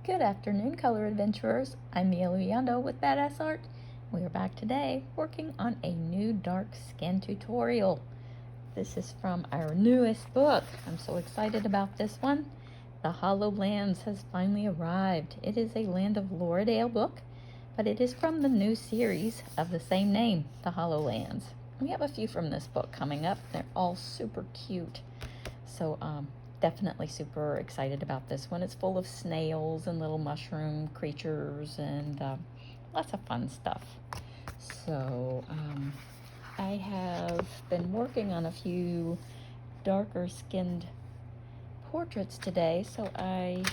Good afternoon, color adventurers. I'm Mia Luyando with Badass Art. We are back today working on a new dark skin tutorial. This is from our newest book. I'm so excited about this one. The Hollow Lands has finally arrived. It is a Land of Loredale book, but it is from the new series of the same name, The Hollow Lands. We have a few from this book coming up. They're all super cute. So definitely super excited about this one. It's full of snails and little mushroom creatures and lots of fun stuff. So I have been working on a few darker skinned portraits today. So I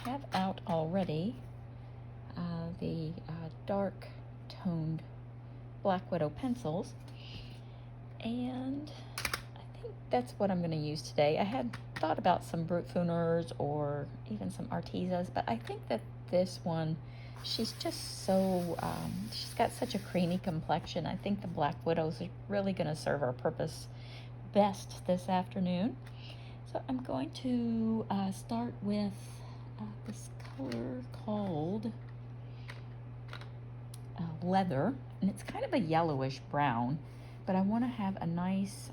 have out already the dark toned Black Widow pencils, and that's what I'm going to use today. I had thought about some Brute Funers or even some Artesas, but I think that this one, she's just so, she's got such a creamy complexion. I think the Black Widows are really going to serve our purpose best this afternoon. So I'm going to start with this color called Leather, and it's kind of a yellowish brown, but I want to have a nice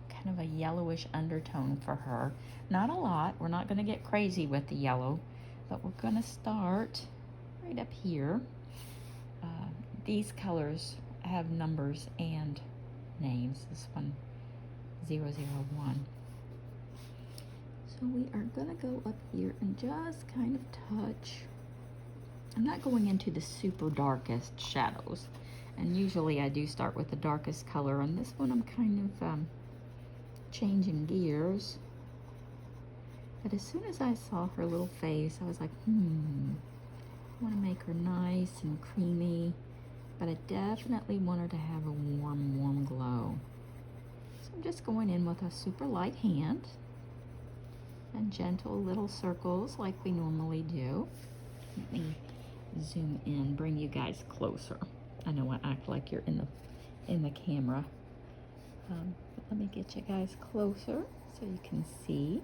kind of a yellowish undertone for her. Not a lot. We're not going to get crazy with the yellow, but we're going to start right up here. These colors have numbers and names. This one 001. So we are going to go up here and just kind of touch. I'm not going into the super darkest shadows, and usually I do start with the darkest color. On this one I'm kind of changing gears, but as soon as I saw her little face, I was like, I want to make her nice and creamy, but I definitely want her to have a warm glow. So I'm just going in with a super light hand and gentle little circles like we normally do. Let me zoom in, bring you guys closer. I know I act like you're in the camera. Let me get you guys closer so you can see.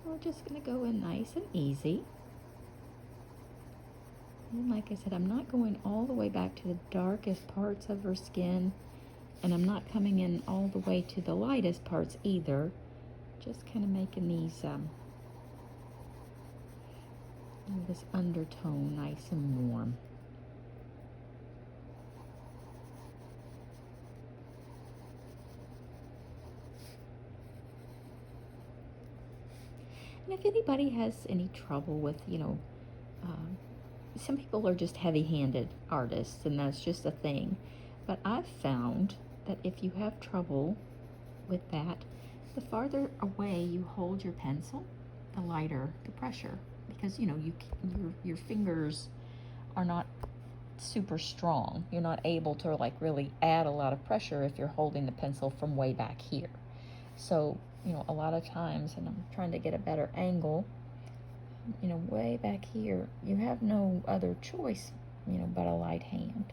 We're just going to go in nice and easy. And like I said, I'm not going all the way back to the darkest parts of her skin, and I'm not coming in all the way to the lightest parts either. Just kind of making these this undertone nice and warm. And if anybody has any trouble with, some people are just heavy-handed artists, and that's just a thing. But I've found that if you have trouble with that, the farther away you hold your pencil, the lighter the pressure. Because, your fingers are not super strong. You're not able to, really add a lot of pressure if you're holding the pencil from way back here. So, a lot of times, and I'm trying to get a better angle, way back here, you have no other choice, but a light hand.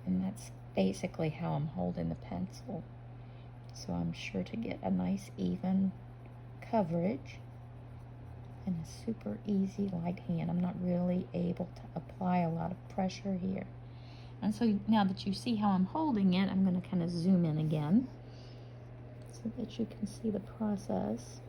And that's basically how I'm holding the pencil. So I'm sure to get a nice even coverage and a super easy light hand. I'm not really able to apply a lot of pressure here. And so now that you see how I'm holding it, I'm going to kind of zoom in again so that you can see the process.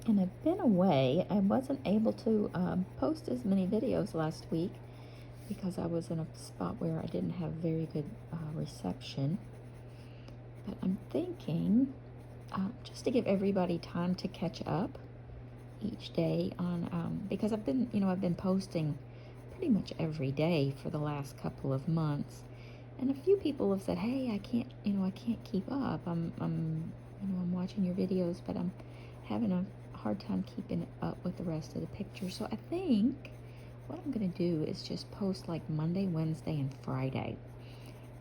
And I've been away. I wasn't able to post as many videos last week because I was in a spot where I didn't have very good reception. But I'm thinking, just to give everybody time to catch up each day on, because I've been posting pretty much every day for the last couple of months, and a few people have said, hey, I can't keep up. I'm watching your videos, but I'm having a hard time keeping up with the rest of the pictures. So I think what I'm going to do is just post like Monday, Wednesday, and Friday.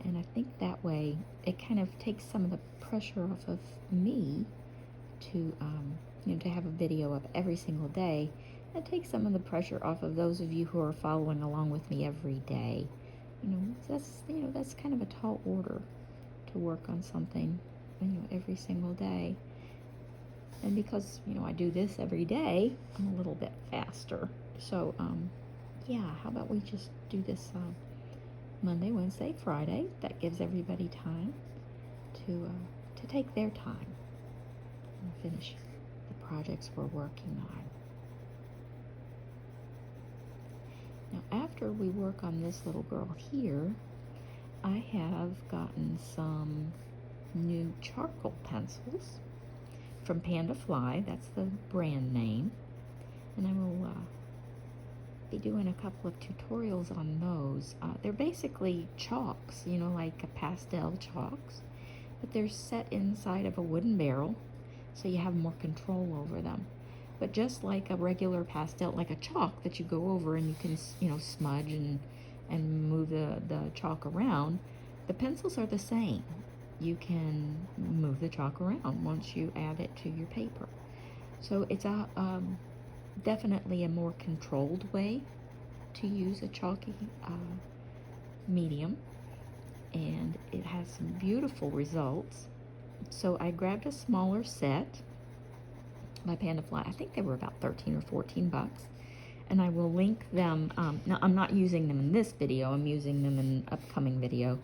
And I think that way it kind of takes some of the pressure off of me to have a video up every single day. It takes some of the pressure off of those of you who are following along with me every day. That's kind of a tall order to work on something, every single day. And because, I do this every day, I'm a little bit faster. So, yeah, how about we just do this Monday, Wednesday, Friday. That gives everybody time to take their time and finish the projects we're working on. Now, after we work on this little girl here, I have gotten some new charcoal pencils from Panda Fly. That's the brand name. And I will be doing a couple of tutorials on those. They're basically chalks, like a pastel chalks, but they're set inside of a wooden barrel, so you have more control over them. But just like a regular pastel, like a chalk that you go over and you can, smudge and move the chalk around, the pencils are the same. You can move the chalk around once you add it to your paper. So it's definitely a more controlled way to use a chalky medium, and it has some beautiful results. So I grabbed a smaller set by Panda Fly. I think they were about 13 or 14 bucks. And I will link them. Now, I'm not using them in this video. I'm using them in an upcoming video.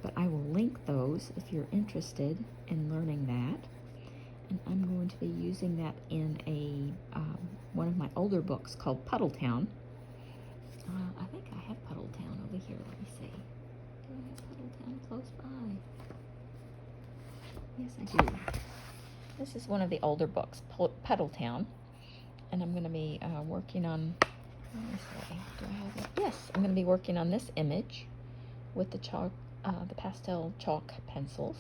But I will link those if you're interested in learning that. And I'm going to be using that in one of my older books called Puddletown. I think I have Puddletown over here. Let me see. Do I have Puddletown close by? Yes, I do. This is one of the older books, Puddletown. And I'm going to be working on, let me see, do I have it? Yes, I'm going to be working on this image with the chalk, the pastel chalk pencils.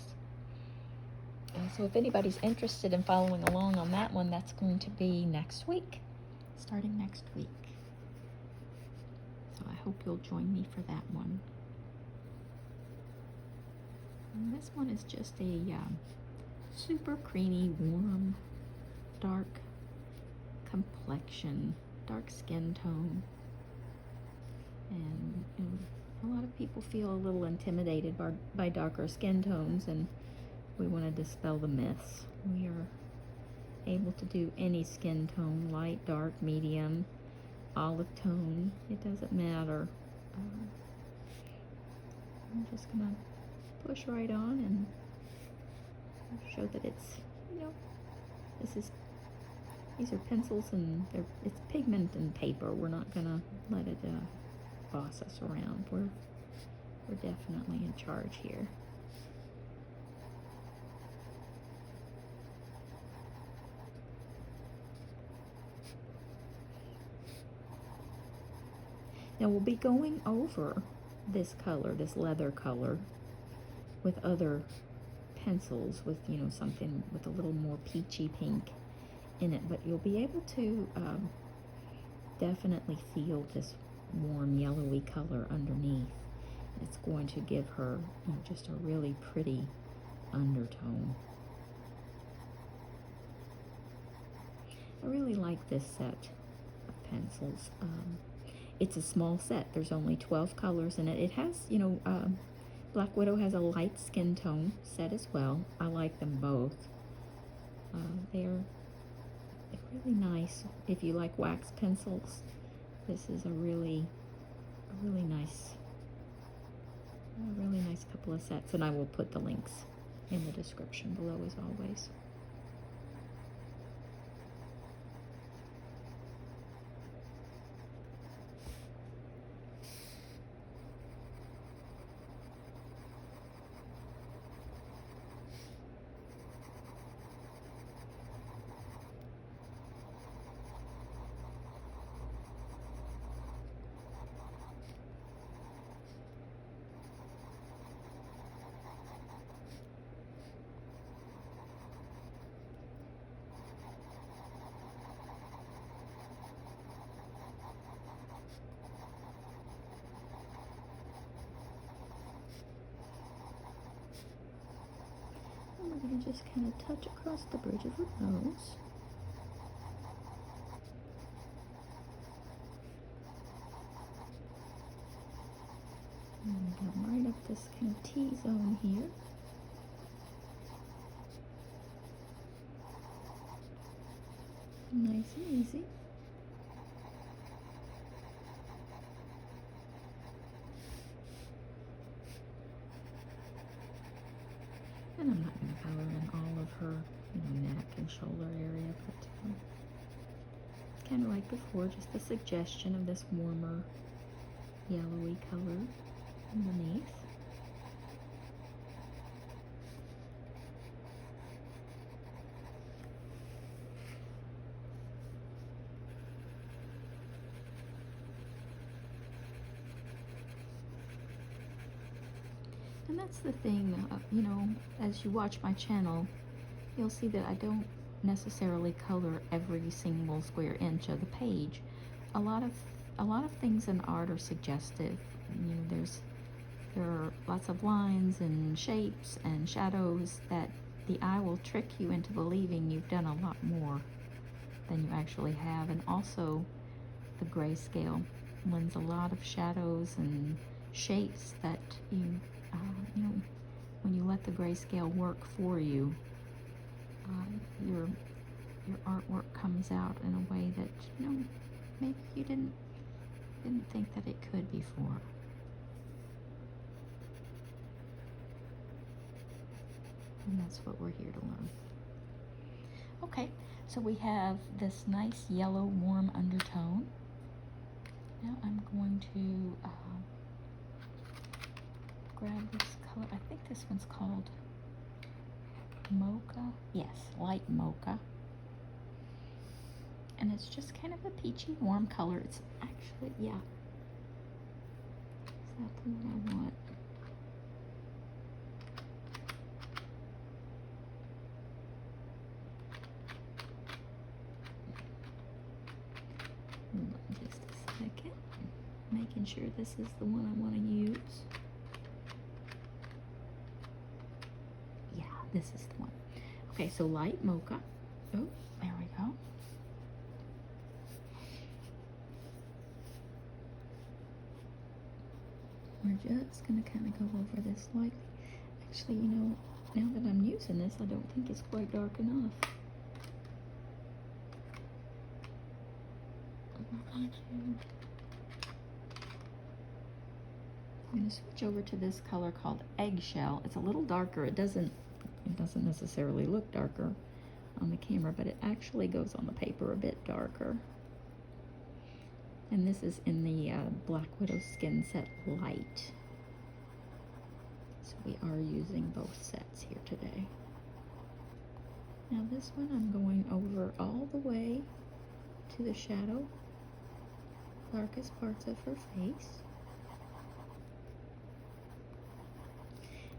And so if anybody's interested in following along on that one, that's going to be next week, starting next week. So I hope you'll join me for that one. And this one is just a super creamy, warm, dark complexion, dark skin tone. And a lot of people feel a little intimidated by darker skin tones, and we want to dispel the myths. We are able to do any skin tone, light, dark, medium, olive tone. It doesn't matter. I'm just going to push right on and show that it's, these are pencils and it's pigment and paper. We're not going to let it boss us around. We're definitely in charge here. Now we'll be going over this color, this leather color, with other pencils with, something with a little more peachy pink in it, but you'll be able to definitely feel this warm yellowy color underneath. It's going to give her just a really pretty undertone. I really like this set of pencils. It's a small set. There's only 12 colors in it. It has, Black Widow has a light skin tone set as well. I like them both. They're really nice. If you like wax pencils, this is a really nice couple of sets, and I will put the links in the description below as always. We're going to just kind of touch across the bridge of her nose. And come right up this kind of T-zone here. Nice and easy. And I'm not going to color in all of her, neck and shoulder area, but kind of like before, just a suggestion of this warmer yellowy color underneath. And that's the thing, as you watch my channel, you'll see that I don't necessarily color every single square inch of the page. A lot of things in art are suggestive. There are lots of lines and shapes and shadows that the eye will trick you into believing you've done a lot more than you actually have. And also, the grayscale lends a lot of shadows and shapes that when you let the grayscale work for you, your artwork comes out in a way that maybe you didn't think that it could before. And that's what we're here to learn. Okay, so we have this nice yellow warm undertone. Now I'm going to grab this color. I think this one's called mocha. Yes, light mocha. And it's just kind of a peachy warm color. It's actually, yeah. Is that the one I want? Just a second. Making sure this is the one I want to use. Yeah, this is the one. Okay, so light mocha. Oh, there we go. We're just going to kind of go over this lightly. Actually, now that I'm using this, I don't think it's quite dark enough. I'm going to switch over to this color called eggshell. It's a little darker. It doesn't necessarily look darker on the camera, but it actually goes on the paper a bit darker. And this is in the Black Widow Skin Set Light. So we are using both sets here today. Now this one I'm going over all the way to the shadow, darkest parts of her face.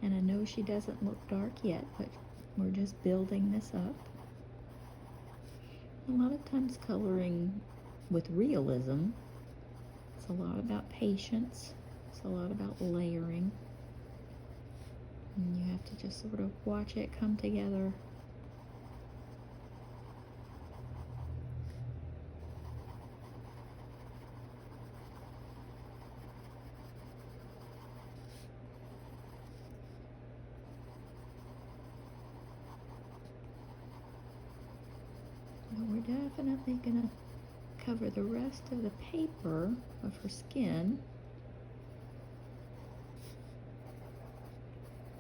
And I know she doesn't look dark yet, but we're just building this up. A lot of times coloring with realism, it's a lot about patience, it's a lot about layering. And you have to just sort of watch it come together. But we're definitely going to cover the rest of the paper of her skin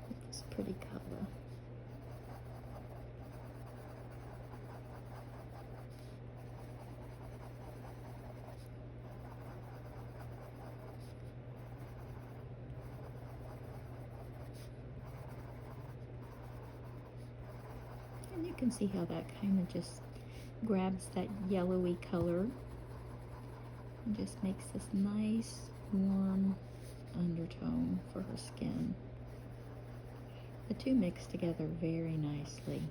with this pretty color. And you can see how that kind of just grabs that yellowy color and just makes this nice warm undertone for her skin. The two mix together very nicely.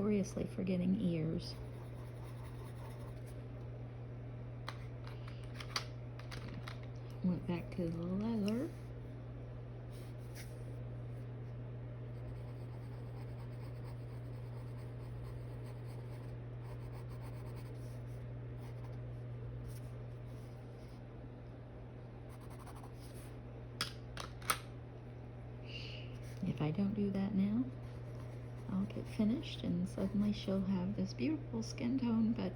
notoriously for getting ears. Went back to the leather. If I don't do that now, I'll get finished and suddenly she'll have this beautiful skin tone, but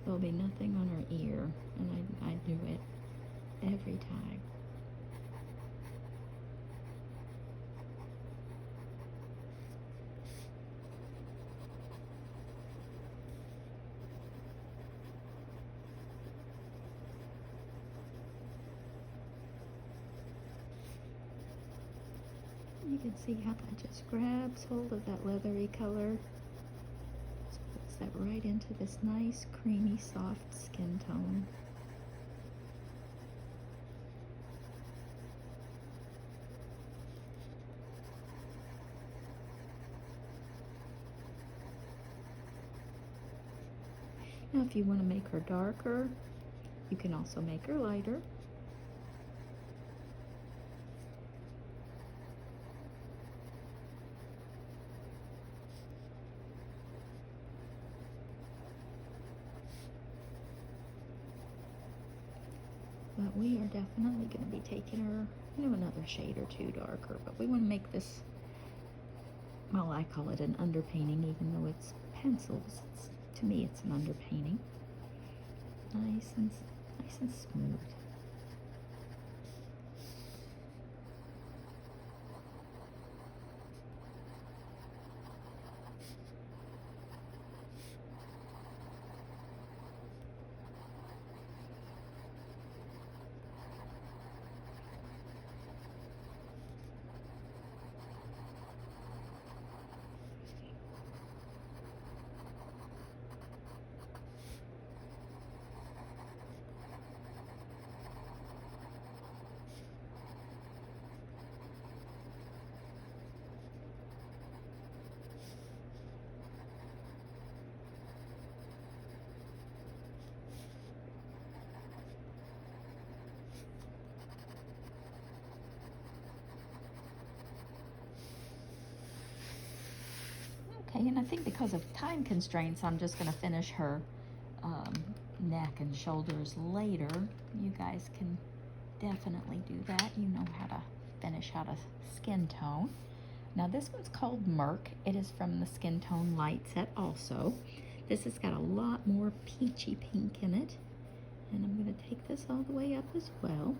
there'll be nothing on her ear, and I do it every time. You can see how that just grabs hold of that leathery color. Just puts that right into this nice, creamy, soft skin tone. Now if you want to make her darker, you can also make her lighter. But we are definitely going to be taking her, another shade or two darker. But we want to make this, well, I call it an underpainting, even though it's pencils. To me, it's an underpainting. Nice and smooth. Okay, and I think because of time constraints, I'm just going to finish her neck and shoulders later. You guys can definitely do that. You know how to finish out a skin tone. Now this one's called Merc. It is from the Skin Tone Light set also. This has got a lot more peachy pink in it. And I'm going to take this all the way up as well.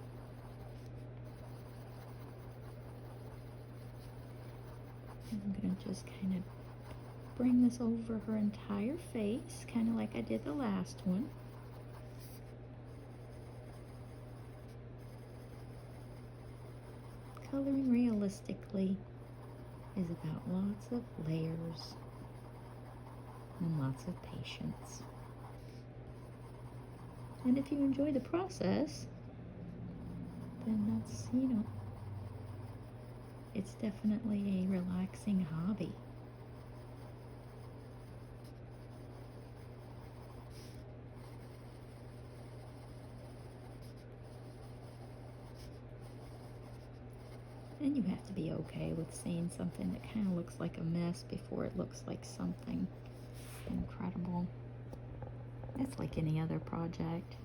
And I'm going to just kind of bring this over her entire face, kind of like I did the last one. Coloring realistically is about lots of layers and lots of patience. And if you enjoy the process, then that's, it's definitely a relaxing hobby. And you have to be okay with seeing something that kind of looks like a mess before it looks like something incredible. It's like any other project.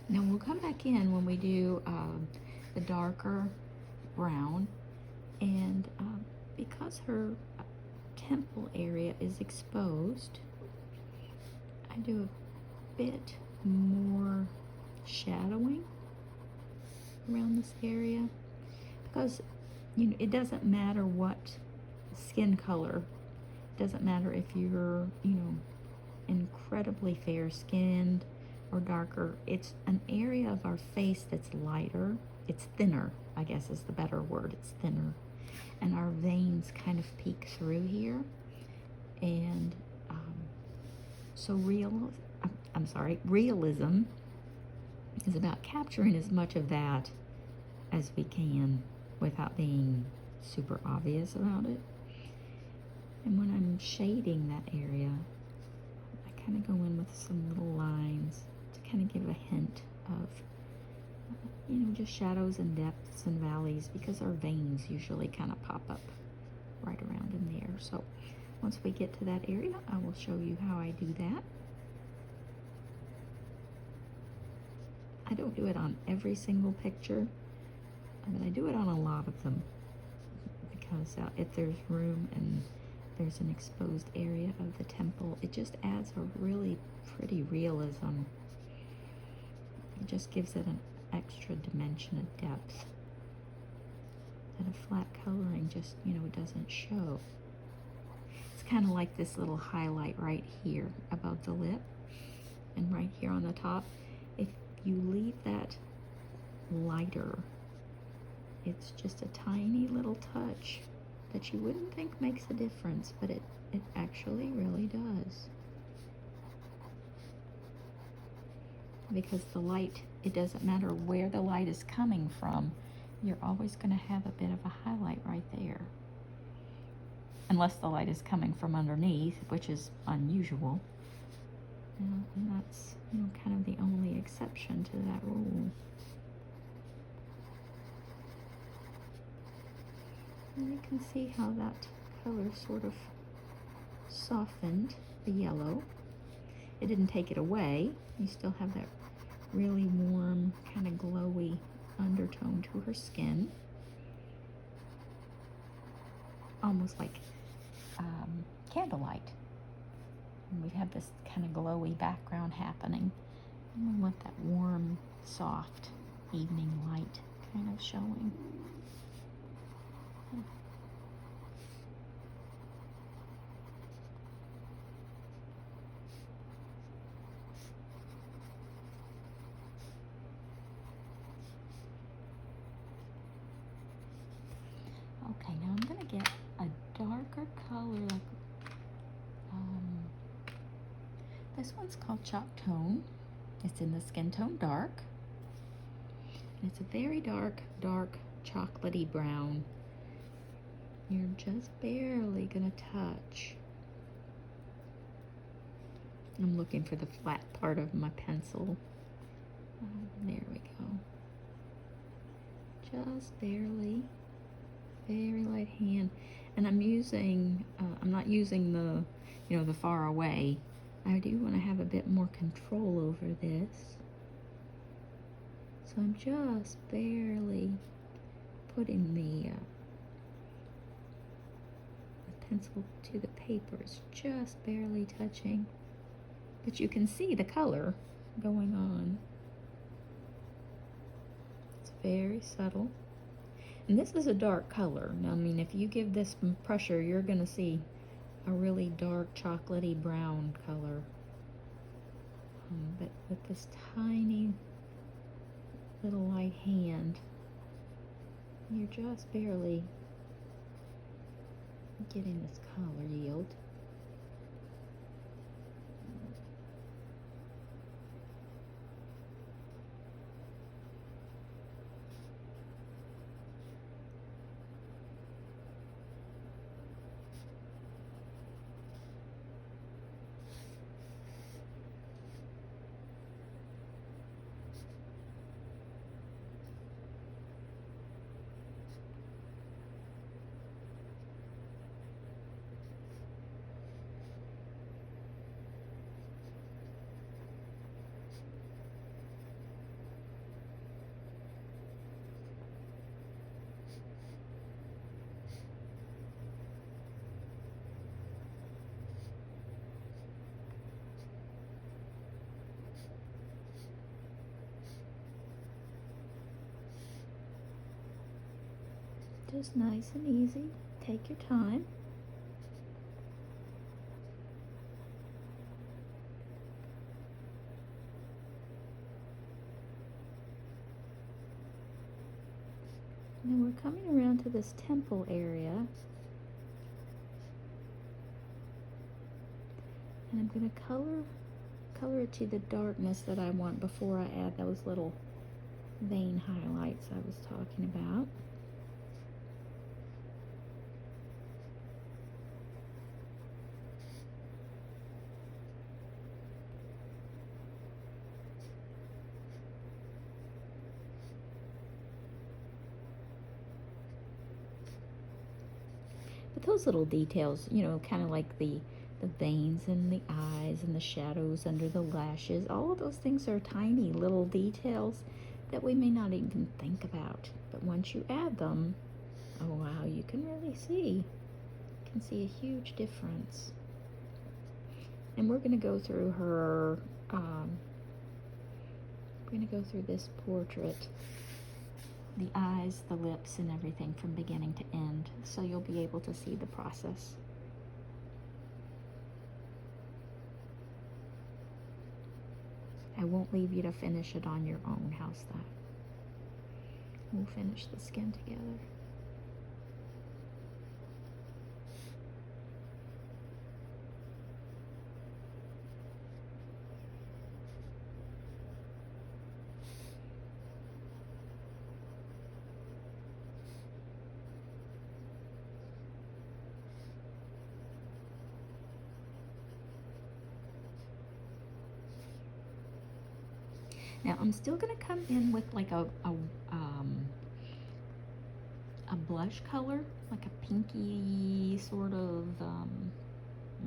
Now we'll come back in when we do the darker brown, and because her temple area is exposed, I do a bit more shadowing around this area, because it doesn't matter what skin color Doesn't matter if you're, incredibly fair-skinned or darker. It's an area of our face that's lighter. It's thinner, I guess is the better word. It's thinner. And our veins kind of peek through here. And so realism is about capturing as much of that as we can without being super obvious about it. And when I'm shading that area, I kind of go in with some little lines to kind of give a hint of, just shadows and depths and valleys, because our veins usually kind of pop up right around in there. So once we get to that area, I will show you how I do that. I don't do it on every single picture, but I do it on a lot of them, because if there's room and there's an exposed area of the temple, it just adds a really pretty realism. It just gives it an extra dimension of depth that a flat coloring just, doesn't show. It's kind of like this little highlight right here above the lip and right here on the top. If you leave that lighter, it's just a tiny little touch that you wouldn't think makes a difference, but it actually really does. Because the light, it doesn't matter where the light is coming from, you're always going to have a bit of a highlight right there. Unless the light is coming from underneath, which is unusual. And that's, kind of the only exception to that rule. And you can see how that color sort of softened the yellow. It didn't take it away. You still have that really warm, kind of glowy undertone to her skin. Almost like candlelight. And we have this kind of glowy background happening. And we want that warm, soft evening light kind of showing. Okay, now I'm going to get a darker color, like this one's called Chalk Tone. It's in the Skin Tone Dark. And it's a very dark, chocolatey brown. You're just barely going to touch. I'm looking for the flat part of my pencil. There we go. Just barely. Very light hand. And I'm using, I'm not using the, the far away. I do want to have a bit more control over this. So I'm just barely putting the pencil to the paper. It's just barely touching. But you can see the color going on. It's very subtle. And this is a dark color. Now, I mean, if you give this some pressure, you're going to see a really dark chocolatey brown color. But with this tiny little light hand, you're just barely getting this color yield. Just nice and easy. Take your time. we're coming around to this temple area. And I'm going to color it to the darkness that I want before I add those little vein highlights I was talking about. But those little details, you know, kind of like the veins in the eyes and the shadows under the lashes, all of those things are tiny little details that we may not even think about. But once you add them, oh wow, you can really see. You can see a huge difference. And we're going to go through her, we're going to go through this portrait, the eyes, the lips, and everything from beginning to end, so you'll be able to see the process. I won't leave you to finish it on your own. How's that? We'll finish the skin together. Now I'm still going to come in with like a blush color, like a pinky sort of,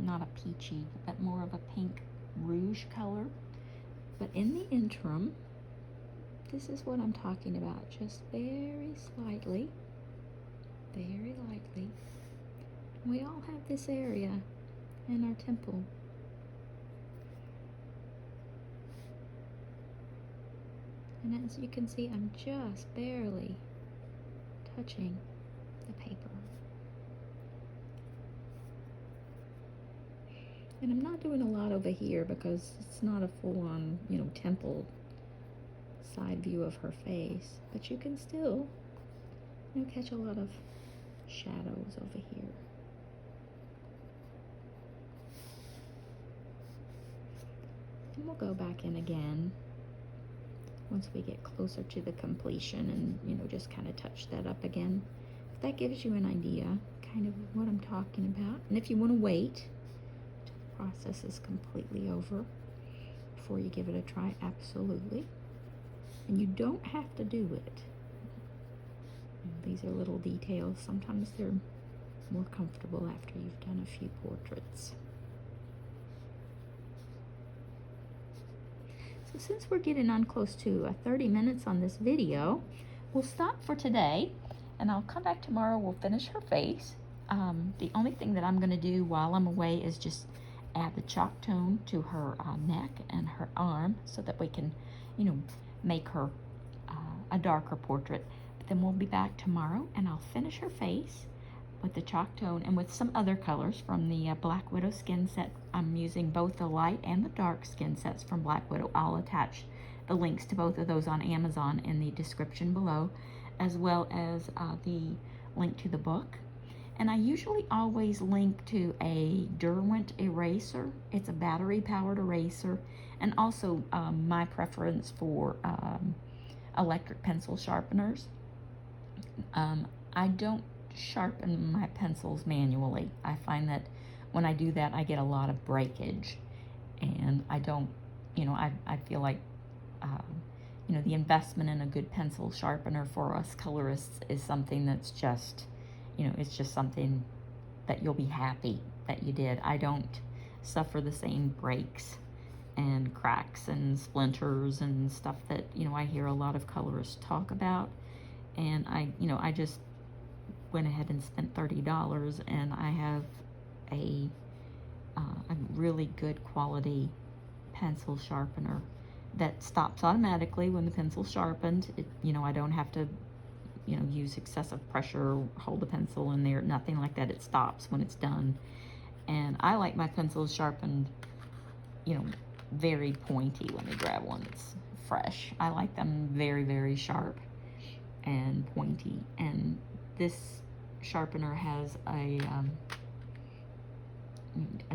not a peachy, but more of a pink rouge color. But in the interim, this is what I'm talking about, just very slightly, very lightly. We all have this area in our temple. And as you can see, I'm just barely touching the paper. And I'm not doing a lot over here because it's not a full-on, you know, temple side view of her face. But you can still, you know, catch a lot of shadows over here. And we'll go back in again once we get closer to the completion and, you know, just kind of touch that up again. If that gives you an idea kind of what I'm talking about. And if you want to wait till the process is completely over before you give it a try, absolutely. And you don't have to do it. These are little details. Sometimes they're more comfortable after you've done a few portraits. So since we're getting on close to 30 minutes on this video, we'll stop for today, and I'll come back tomorrow. We'll finish her face. The only thing that I'm going to do while I'm away is just add the chalk tone to her neck and her arm so that we can, you know, make her a darker portrait. But then we'll be back tomorrow, and I'll finish her face with the chalk tone and with some other colors from the Black Widow skin set. I'm using both the light and the dark skin sets from Black Widow. I'll attach the links to both of those on Amazon in the description below, as well as the link to the book. And I usually always link to a Derwent eraser. It's a battery-powered eraser, and also my preference for electric pencil sharpeners. I don't sharpen my pencils manually. I find that when I do that, I get a lot of breakage, and I don't, you know, I feel like, you know, the investment in a good pencil sharpener for us colorists is something that's just, you know, it's just something that you'll be happy that you did. I don't suffer the same breaks and cracks and splinters and stuff that, you know, I hear a lot of colorists talk about. And I just went ahead and spent $30, and I have a really good quality pencil sharpener that stops automatically when the pencil's sharpened. You know, I don't have to, you know, use excessive pressure, hold the pencil in there, nothing like that. It stops when it's done. And I like my pencils sharpened, you know, very pointy. Let me grab one that's fresh. I like them very, very sharp. and pointy. And this sharpener has a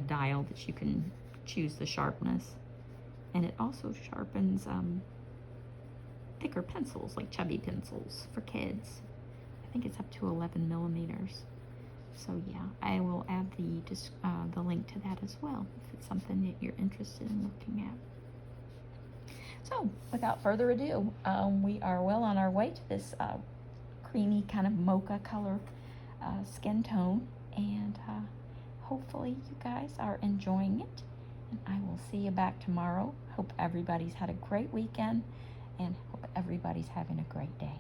dial that you can choose the sharpness. And it also sharpens thicker pencils, like chubby pencils for kids. I think it's up to 11 millimeters. So yeah, I will add the link to that as well if it's something that you're interested in looking at. So without further ado, we are well on our way to this creamy kind of mocha color skin tone, and hopefully you guys are enjoying it, and I will see you back tomorrow. Hope everybody's had a great weekend, and hope everybody's having a great day.